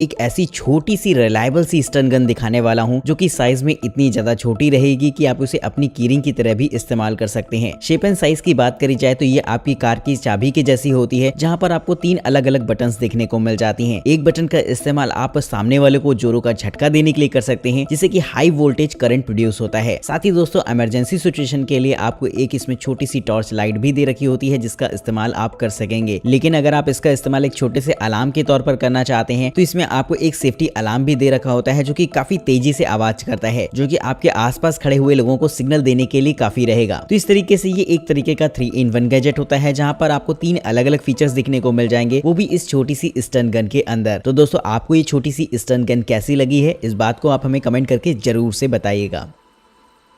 एक ऐसी छोटी सी रिलायबल सी स्टन गन दिखाने वाला हूं जो कि साइज में इतनी ज्यादा छोटी रहेगी कि आप उसे अपनी कीरिंग की तरह भी इस्तेमाल कर सकते हैं। शेप एंड साइज की बात करी जाए तो ये आपकी कार की चाबी की जैसी होती है, जहां पर आपको 3 अलग अलग बटन्स देखने को मिल जाती हैं। एक बटन का इस्तेमाल आप सामने वाले को जोरों का झटका देने के लिए कर सकते हैं, जिससे कि हाई वोल्टेज करंट प्रोड्यूस होता है। साथ ही दोस्तों इमरजेंसी सिचुएशन के लिए आपको एक इसमें छोटी सी टॉर्च लाइट भी दे रखी होती है, जिसका इस्तेमाल आप कर सकेंगे। लेकिन अगर आप इसका इस्तेमाल एक छोटे से अलार्म के तौर पर करना चाहते हैं तो इसमें आपको एक सेफ्टी अलार्म भी दे रखा होता है, जो कि काफी तेजी से आवाज करता है, जो कि आपके आसपास खड़े हुए लोगों को सिग्नल देने के लिए काफी रहेगा। तो इस तरीके से ये एक तरीके का 3-in-1 गैजेट होता है, जहां पर आपको 3 अलग अलग फीचर्स दिखने को मिल जाएंगे, वो भी इस छोटी सी स्टन गन के अंदर। तो दोस्तों आपको ये छोटी सी स्टन गन कैसी लगी है, इस बात को आप हमें कमेंट करके जरूर से बताइएगा।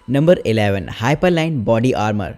Number 11, hyperline body armour.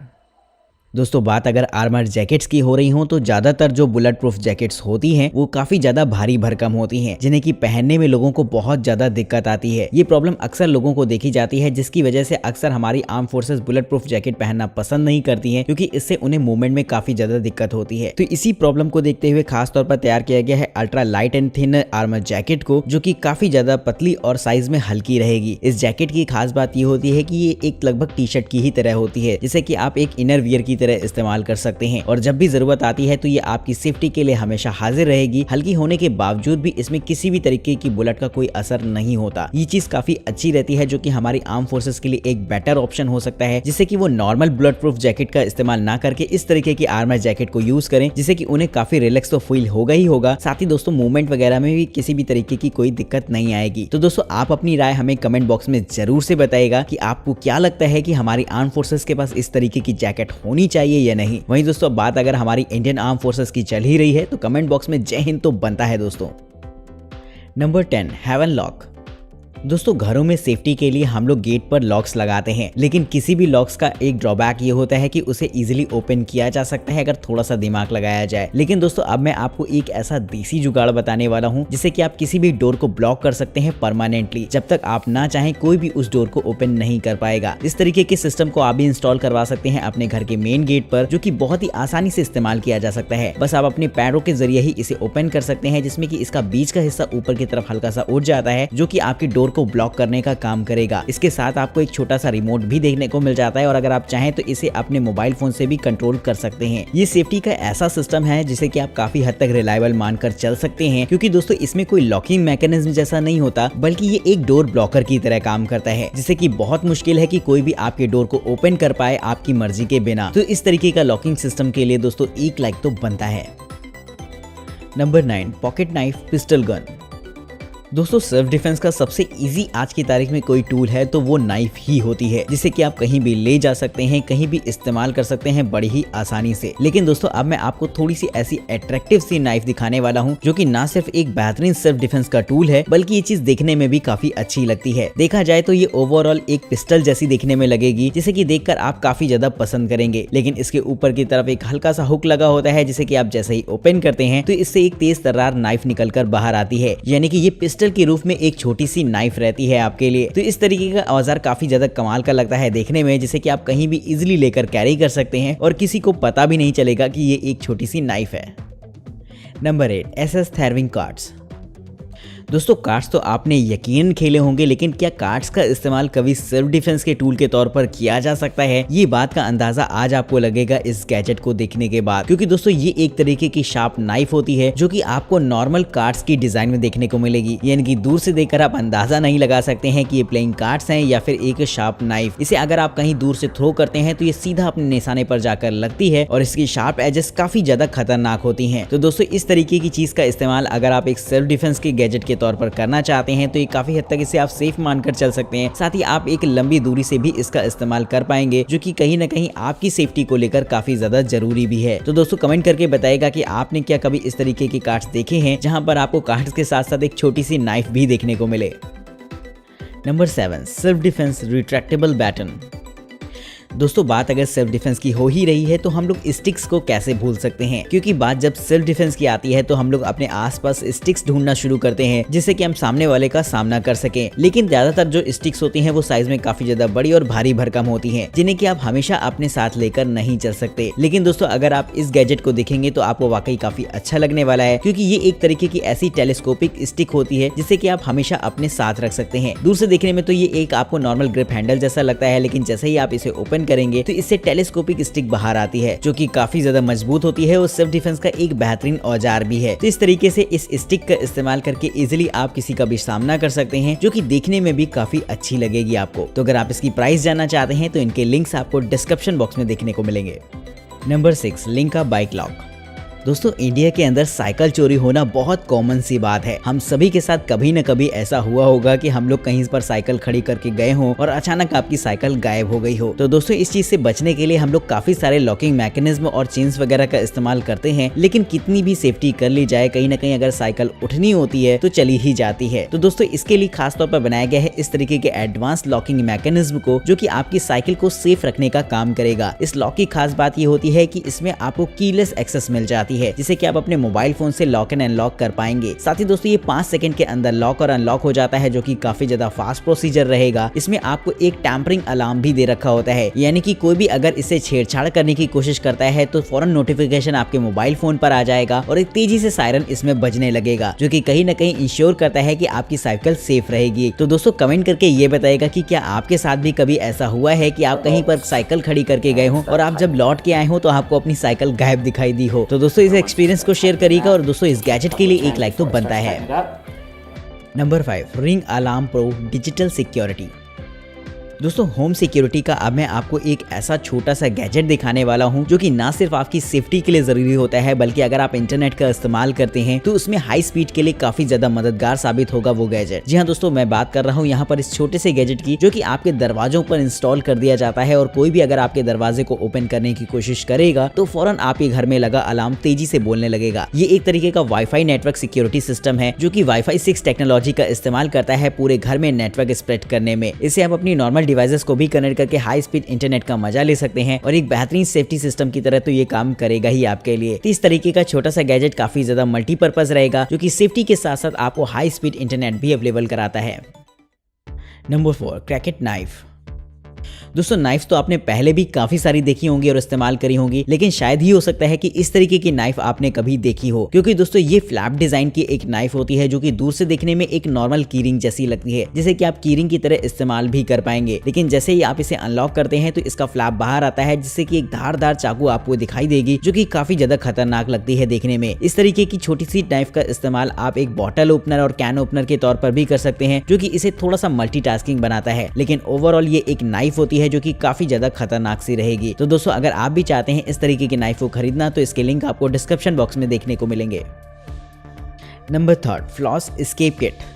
दोस्तों बात अगर आर्मर जैकेट्स की हो रही हो तो ज्यादातर जो बुलेट प्रूफ जैकेट्स होती हैं वो काफी ज्यादा भारी भरकम होती हैं, जिन्हें की पहनने में लोगों को बहुत ज्यादा दिक्कत आती है। ये प्रॉब्लम अक्सर लोगों को देखी जाती है, जिसकी वजह से अक्सर हमारी arm forces bullet proof jacket पहनना पसंद नहीं करती हैं, क्योंकि इससे उन्हें मूवमेंट में काफी ज्यादा दिक्कत होती है। तो इसी प्रॉब्लम को देखते हुए खास तौर पर तैयार किया गया है ultra light and thin armour jacket को, जो की काफी ज्यादा पतली और साइज में हल्की रहेगी। इस जैकेट की खास बात ये होती है कि ये एक लगभग टी शर्ट की ही तरह होती है, जिसे कि आप एक इनर वियर की तरह इस्तेमाल कर सकते हैं, और जब भी जरूरत आती है तो ये आपकी सेफ्टी के लिए हमेशा हाजिर रहेगी। हल्की होने के बावजूद भी इसमें किसी भी तरीके की बुलेट का कोई असर नहीं होता। ये चीज काफी अच्छी रहती है, जो कि हमारी आर्म फोर्सेस के लिए एक बेटर ऑप्शन हो सकता है, जिससे कि वो नॉर्मल बुलेट प्रूफ जैकेट का इस्तेमाल ना करके इस तरीके की आर्मर जैकेट को यूज करें, जिससे कि उन्हें काफी रिलैक्स तो फील होगा ही होगा। साथ ही दोस्तों मूवमेंट वगैरह में भी किसी भी तरीके की कोई दिक्कत नहीं आएगी। तो दोस्तों आप अपनी राय हमें कमेंट बॉक्स में जरूर से बताइएगा कि आपको क्या लगता है कि हमारी आर्म फोर्सेस के पास इस तरीके की जैकेट होनी चाहिए या नहीं। वहीं दोस्तों बात अगर हमारी इंडियन आर्म फोर्सेस की चल ही रही है तो कमेंट बॉक्स में जय हिंद तो बनता है दोस्तों। Number 10, heaven lock. दोस्तों घरों में सेफ्टी के लिए हम लोग गेट पर लॉक्स लगाते हैं, लेकिन किसी भी लॉक्स का एक ड्रॉबैक ये होता है कि उसे इजीली ओपन किया जा सकता है अगर थोड़ा सा दिमाग लगाया जाए। लेकिन दोस्तों अब मैं आपको एक ऐसा देसी जुगाड़ बताने वाला हूं, जिससे कि आप किसी भी डोर को ब्लॉक कर सकते हैं परमानेंटली। जब तक आप ना चाहें कोई भी उस डोर को ओपन नहीं कर पाएगा। इस तरीके के सिस्टम को आप भी इंस्टॉल करवा सकते हैं अपने घर के मेन गेट पर, जो कि बहुत ही आसानी से इस्तेमाल किया जा सकता है। बस आप अपने पैरों के जरिए ही इसे ओपन कर सकते हैं, जिसमें कि इसका बीच का हिस्सा ऊपर की तरफ हल्का सा उठ जाता है, जो कि आपकी डोर को ब्लॉक करने का काम करेगा। इसके साथ आपको एक छोटा सा रिमोट भी देखने को मिल जाता है, और अगर आप चाहें तो इसे अपने मोबाइल फोन से भी कंट्रोल कर सकते हैं। ये सेफ्टी का ऐसा सिस्टम है जिसे कि आप काफी हद तक रिलायबल मानकर चल सकते हैं, क्योंकि दोस्तों इसमें कोई लॉकिंग मैकेनिज्म जैसा नहीं होता, बल्कि ये एक डोर ब्लॉकर की तरह काम करता है, जिससे कि बहुत मुश्किल है कि कोई भी आपके डोर को ओपन कर पाए आपकी मर्जी के बिना। तो इस तरीके का लॉकिंग सिस्टम के लिए दोस्तों एक लाइक तो बनता है। Number 9, pocket knife pistol gun. दोस्तों सेल्फ डिफेंस का सबसे इजी आज की तारीख में कोई टूल है तो वो नाइफ ही होती है, जिसे कि आप कहीं भी ले जा सकते हैं, कहीं भी इस्तेमाल कर सकते हैं बड़ी ही आसानी से। लेकिन दोस्तों अब मैं आपको थोड़ी सी ऐसी अट्रैक्टिव सी नाइफ दिखाने वाला हूं, जो कि ना सिर्फ एक बेहतरीन सेल्फ डिफेंस का टूल है, बल्कि ये चीज देखने में भी काफी अच्छी लगती है। देखा जाए तो ये ओवरऑल एक पिस्टल जैसी देखने में लगेगी, जिसे कि देखकर आप काफी ज्यादा पसंद करेंगे। लेकिन इसके ऊपर की तरफ एक हल्का सा हुक लगा होता है, जिसे कि आप जैसे ही ओपन करते हैं तो इससे एक तेज तर्रार नाइफ निकल कर बाहर आती है, यानी कि ये पिस्टल के रूप में एक छोटी सी नाइफ रहती है आपके लिए। तो इस तरीके का औजार काफी ज्यादा कमाल का लगता है देखने में, जिसे कि आप कहीं भी इजीली लेकर कैरी कर सकते हैं और किसी को पता भी नहीं चलेगा कि ये एक छोटी सी नाइफ है। Number 8, SS throwing cards. दोस्तों कार्ड्स तो आपने यकीन खेले होंगे, लेकिन क्या कार्ड्स का इस्तेमाल कभी सेल्फ डिफेंस के टूल के तौर पर किया जा सकता है? ये बात का अंदाजा आज आपको लगेगा इस गैजेट को देखने के बाद, क्योंकि दोस्तों ये एक तरीके की शार्प नाइफ होती है, जो कि आपको नॉर्मल कार्ड्स की डिजाइन में देखने को मिलेगी। यानी कि दूर से देखकर आप अंदाजा नहीं लगा सकते हैं कि ये प्लेइंग कार्ड्स हैं या फिर एक शार्प नाइफ। इसे अगर आप कहीं दूर से थ्रो करते हैं तो ये सीधा अपने निशाने पर जाकर लगती है, और इसकी शार्प एजेस काफी ज्यादा खतरनाक होती हैं। तो दोस्तों इस तरीके की चीज का इस्तेमाल अगर आप एक सेल्फ डिफेंस के गैजेट के तौर पर करना चाहते हैं तो ये काफी हद तक इसे आप सेफ मानकर चल सकते हैं। साथ ही आप एक लंबी दूरी से भी इसका इस्तेमाल कर पाएंगे, जो कि कहीं ना कहीं आपकी सेफ्टी को लेकर काफी ज्यादा जरूरी भी है। तो दोस्तों कमेंट करके बताइएगा कि आपने क्या कभी इस तरीके के कार्ड्स देखे हैं, जहां पर आपको कार्ड्स के साथ साथ एक छोटी सी नाइफ भी देखने को मिले। Number 7, self defence retractable baton. दोस्तों बात अगर सेल्फ डिफेंस की हो ही रही है तो हम लोग स्टिक्स को कैसे भूल सकते हैं, क्योंकि बात जब सेल्फ डिफेंस की आती है तो हम लोग अपने आसपास स्टिक्स ढूंढना शुरू करते हैं जिससे कि हम सामने वाले का सामना कर सकें। लेकिन ज्यादातर जो स्टिक्स होती हैं वो साइज में काफी ज्यादा बड़ी और भारी भरकम होती हैं, जिन्हें कि आप हमेशा अपने साथ लेकर नहीं चल सकते। लेकिन दोस्तों अगर आप इस गैजेट को देखेंगे तो आपको वाकई काफी अच्छा लगने वाला है, क्योंकि ये एक तरीके की ऐसी टेलीस्कोपिक स्टिक होती है जिसे कि आप हमेशा अपने साथ रख सकते हैं। दूर से देखने में तो ये एक आपको नॉर्मल ग्रिप हैंडल जैसा लगता है, लेकिन जैसे ही आप इसे ओपन करेंगे तो इससे टेलीस्कोपिक स्टिक बाहर आती है जो कि काफी ज्यादा मजबूत होती है और सेल्फ डिफेंस का एक बेहतरीन औजार भी है। तो इस तरीके से इस स्टिक का इस्तेमाल करके इजिली आप किसी का भी सामना कर सकते हैं, जो कि देखने में भी काफी अच्छी लगेगी आपको। तो अगर आप इसकी प्राइस जानना चाहते हैं तो इनके लिंक्स आपको डिस्क्रिप्शन बॉक्स में देखने को मिलेंगे। Number 6, लिंका bike lock. दोस्तों इंडिया के अंदर साइकिल चोरी होना बहुत कॉमन सी बात है। हम सभी के साथ कभी न कभी ऐसा हुआ होगा कि हम लोग कहीं पर साइकिल खड़ी करके गए हों और अचानक आपकी साइकिल गायब हो गई हो। तो दोस्तों इस चीज से बचने के लिए हम लोग काफी सारे लॉकिंग मैकेनिज्म और चेन्स वगैरह का इस्तेमाल करते हैं, लेकिन कितनी भी सेफ्टी कर ली जाए कहीं ना कहीं अगर साइकिल उठनी होती है तो चली ही जाती है। तो दोस्तों इसके लिए खास तौर पर बनाया गया है इस तरीके के एडवांस लॉकिंग मैकेनिज्म को, जो कि आपकी साइकिल को सेफ रखने का काम करेगा। इस लॉक की खास बात ये होती है कि इसमें आपको कीलेस एक्सेस मिल जाती है, जिससे कि आप अपने मोबाइल फोन से लॉक एंड अनलॉक कर पाएंगे। साथ ही दोस्तों ये 5 सेकंड के अंदर लॉक और अनलॉक हो जाता है, जो कि काफी ज्यादा फास्ट प्रोसीजर रहेगा। इसमें आपको एक टैंपरिंग अलार्म भी दे रखा होता है, यानी कि कोई भी अगर इसे छेड़छाड़ करने की कोशिश करता है तो फौरन नोटिफिकेशन आपके मोबाइल फोन पर आ जाएगा और एक तेजी से सायरन इसमें बजने लगेगा, जो कि कहीं ना कहीं इंश्योर करता है कि आपकी साइकिल सेफ रहेगी। तो दोस्तों कमेंट करके ये बताएगा कि क्या आपके साथ भी कभी ऐसा हुआ है कि आप कहीं पर साइकिल खड़ी करके गए हो और आप जब लौट के आए हो तो आपको अपनी साइकिल गायब दिखाई दी हो। तो दोस्तों इस एक्सपीरियंस को शेयर करिएगा और दोस्तों इस गैजेट के लिए एक लाइक तो बनता है। Number 5, ring alarm pro digital security. दोस्तों होम सिक्योरिटी का अब मैं आपको एक ऐसा छोटा सा गैजेट दिखाने वाला हूं जो कि ना सिर्फ आपकी सेफ्टी के लिए जरूरी होता है, बल्कि अगर आप इंटरनेट का इस्तेमाल करते हैं तो उसमें हाई स्पीड के लिए काफी ज्यादा मददगार साबित होगा वो गैजेट। जी हाँ दोस्तों, मैं बात कर रहा हूँ यहाँ पर इस छोटे से गैजेट की, जो कि आपके दरवाजों पर इंस्टॉल कर दिया जाता है और कोई भी अगर आपके दरवाजे को ओपन करने की कोशिश करेगा तो फौरन आपके घर में लगा अलार्म तेजी से बोलने लगेगा। ये एक तरीके का वाईफाई नेटवर्क सिक्योरिटी सिस्टम है जो कि वाईफाई 6 टेक्नोलॉजी का इस्तेमाल करता है पूरे घर में नेटवर्क स्प्रेड करने में। इसे आप अपनी नॉर्मल डिवाइसेस को भी कनेक्ट करके हाई स्पीड इंटरनेट का मजा ले सकते हैं और एक बेहतरीन सेफ्टी सिस्टम की तरह तो ये काम करेगा ही आपके लिए। तो इस तरीके का छोटा सा गैजेट काफी ज्यादा मल्टीपर्पज रहेगा, जो कि सेफ्टी के साथ साथ आपको हाई स्पीड इंटरनेट भी अवेलेबल कराता है। Number 4, क्रैकेट knife. दोस्तों नाइफ तो आपने पहले भी काफी सारी देखी होंगी और इस्तेमाल करी होंगी, लेकिन शायद ही हो सकता है कि इस तरीके की नाइफ आपने कभी देखी हो, क्योंकि दोस्तों ये फ्लैप डिजाइन की एक नाइफ होती है जो कि दूर से देखने में एक नॉर्मल कीरिंग जैसी लगती है, जिसे कि आप कीरिंग की तरह इस्तेमाल भी कर पाएंगे। लेकिन जैसे ही आप इसे अनलॉक करते हैं तो इसका फ्लैप बाहर आता है, जिससे कि एक धारदार चाकू आपको दिखाई देगी, जो कि काफी ज्यादा खतरनाक लगती है देखने में। इस तरीके की छोटी सी नाइफ का इस्तेमाल आप एक बॉटल ओपनर और कैन ओपनर के तौर पर भी कर सकते हैं, जो कि इसे थोड़ा सा मल्टीटास्किंग बनाता है। लेकिन ओवरऑल ये एक नाइफ होती है जो कि काफी ज्यादा खतरनाक सी रहेगी। तो दोस्तों अगर आप भी चाहते हैं इस तरीके की नाइफ को खरीदना तो इसके लिंक आपको डिस्क्रिप्शन बॉक्स में देखने को मिलेंगे। Number 3, floss escape kit.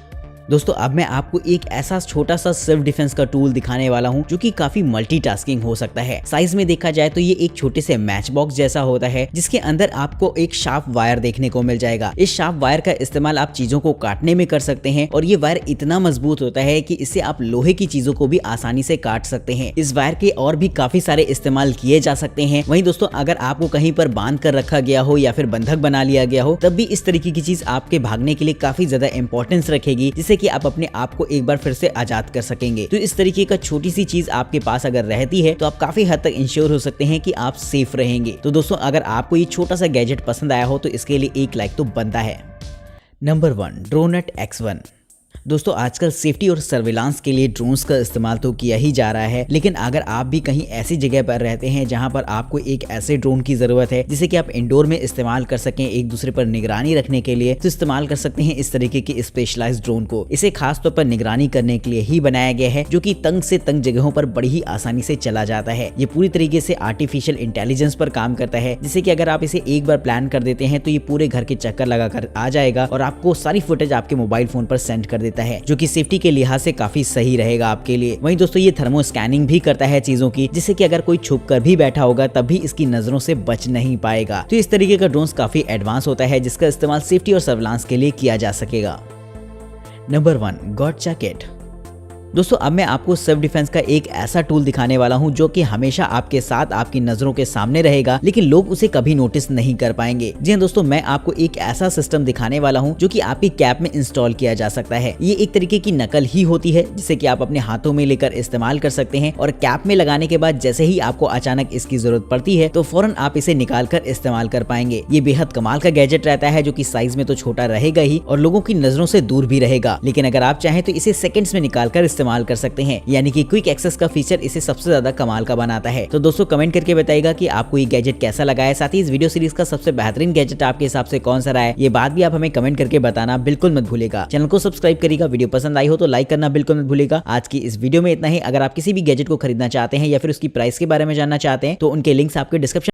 दोस्तों अब मैं आपको एक ऐसा छोटा सा सेल्फ डिफेंस का टूल दिखाने वाला हूं जो कि काफी मल्टीटास्किंग हो सकता है। साइज में देखा जाए तो ये एक छोटे से मैच बॉक्स जैसा होता है, जिसके अंदर आपको एक शार्प वायर देखने को मिल जाएगा। इस शार्प वायर का इस्तेमाल आप चीजों को काटने में कर सकते हैं और ये वायर इतना मजबूत होता है कि इससे आप लोहे की चीजों को भी आसानी से काट सकते हैं। इस वायर के और भी काफी सारे इस्तेमाल किए जा सकते हैं। वहीं दोस्तों अगर आपको कहीं पर बांध कर रखा गया हो या फिर बंधक बना लिया गया हो, तब भी इस तरीके की चीज आपके भागने के लिए काफी ज्यादा इंपॉर्टेंस रखेगी, जिससे कि आप अपने आप को एक बार फिर से आजाद कर सकेंगे। तो इस तरीके का छोटी सी चीज आपके पास अगर रहती है तो आप काफी हद तक इंश्योर हो सकते हैं कि आप सेफ रहेंगे। तो दोस्तों अगर आपको ये छोटा सा गैजेट पसंद आया हो तो इसके लिए एक लाइक तो बनता है। Number 1, dronate X1। दोस्तों आजकल सेफ्टी और सर्विलांस के लिए ड्रोन्स का इस्तेमाल तो किया ही जा रहा है, लेकिन अगर आप भी कहीं ऐसी जगह पर रहते हैं जहां पर आपको एक ऐसे ड्रोन की जरूरत है जिसे कि आप इंडोर में इस्तेमाल कर सकें एक दूसरे पर निगरानी रखने के लिए, तो इस्तेमाल कर सकते हैं इस तरीके के स्पेशलाइज्ड ड्रोन को। इसे खास तौर पर निगरानी करने के लिए ही बनाया गया है, जो कि तंग से तंग जगहों पर बड़ी ही आसानी से चला जाता है। ये पूरी तरीके से आर्टिफिशियल इंटेलिजेंस पर काम करता है, जिससे कि अगर आप इसे एक बार प्लान कर देते हैं तो ये पूरे घर के चक्कर लगाकर आ जाएगा और आपको सारी फुटेज आपके मोबाइल फोन पर सेंड कर देता है, जो कि सेफ्टी के लिहाज से काफी सही रहेगा आपके लिए। वहीं दोस्तों ये थर्मो स्कैनिंग भी करता है चीजों की, जिससे कि अगर कोई छुप कर भी बैठा होगा तब भी इसकी नजरों से बच नहीं पाएगा। तो इस तरीके का ड्रोन्स काफी एडवांस होता है, जिसका इस्तेमाल सेफ्टी और सर्विलांस के लिए किया जा सकेगा। Number 1, गॉटचा kit. दोस्तों अब मैं आपको सेल्फ डिफेंस का एक ऐसा टूल दिखाने वाला हूं जो कि हमेशा आपके साथ आपकी नजरों के सामने रहेगा, लेकिन लोग उसे कभी नोटिस नहीं कर पाएंगे। जी हाँ दोस्तों, मैं आपको एक ऐसा सिस्टम दिखाने वाला हूं जो कि आपकी कैप में इंस्टॉल किया जा सकता है। ये एक तरीके की नकल ही होती है जिसे कि आप अपने हाथों में लेकर इस्तेमाल कर सकते हैं और कैप में लगाने के बाद जैसे ही आपको अचानक इसकी जरूरत पड़ती है तो फौरन आप इसे निकाल कर इस्तेमाल कर पाएंगे। ये बेहद कमाल का गैजेट रहता है जो कि साइज में तो छोटा रहेगा ही और लोगों की नजरों से दूर भी रहेगा, लेकिन अगर आप चाहें तो इसे सेकंड्स में निकाल कर इस्तेमाल कर सकते हैं। यानी कि क्विक एक्सेस का फीचर इसे सबसे ज्यादा कमाल का बनाता है। तो दोस्तों कमेंट करके बताइएगा कि आपको ये गैजेट कैसा लगा है। साथ ही इस वीडियो सीरीज का सबसे बेहतरीन गैजेट आपके हिसाब से कौन सा रहा है, ये बात भी आप हमें कमेंट करके बताना बिल्कुल मत भूलेगा। चैनल को सब्सक्राइब करिएगा, वीडियो पसंद आई हो तो लाइक करना बिल्कुल मत भूलेगा। आज की इस वीडियो में इतना ही। अगर आप किसी भी गैजेट को खरीदना चाहते हैं या फिर उसकी प्राइस के बारे में जानना चाहते हैं तो उनके लिंक्स आपके डिस्क्रिप्शन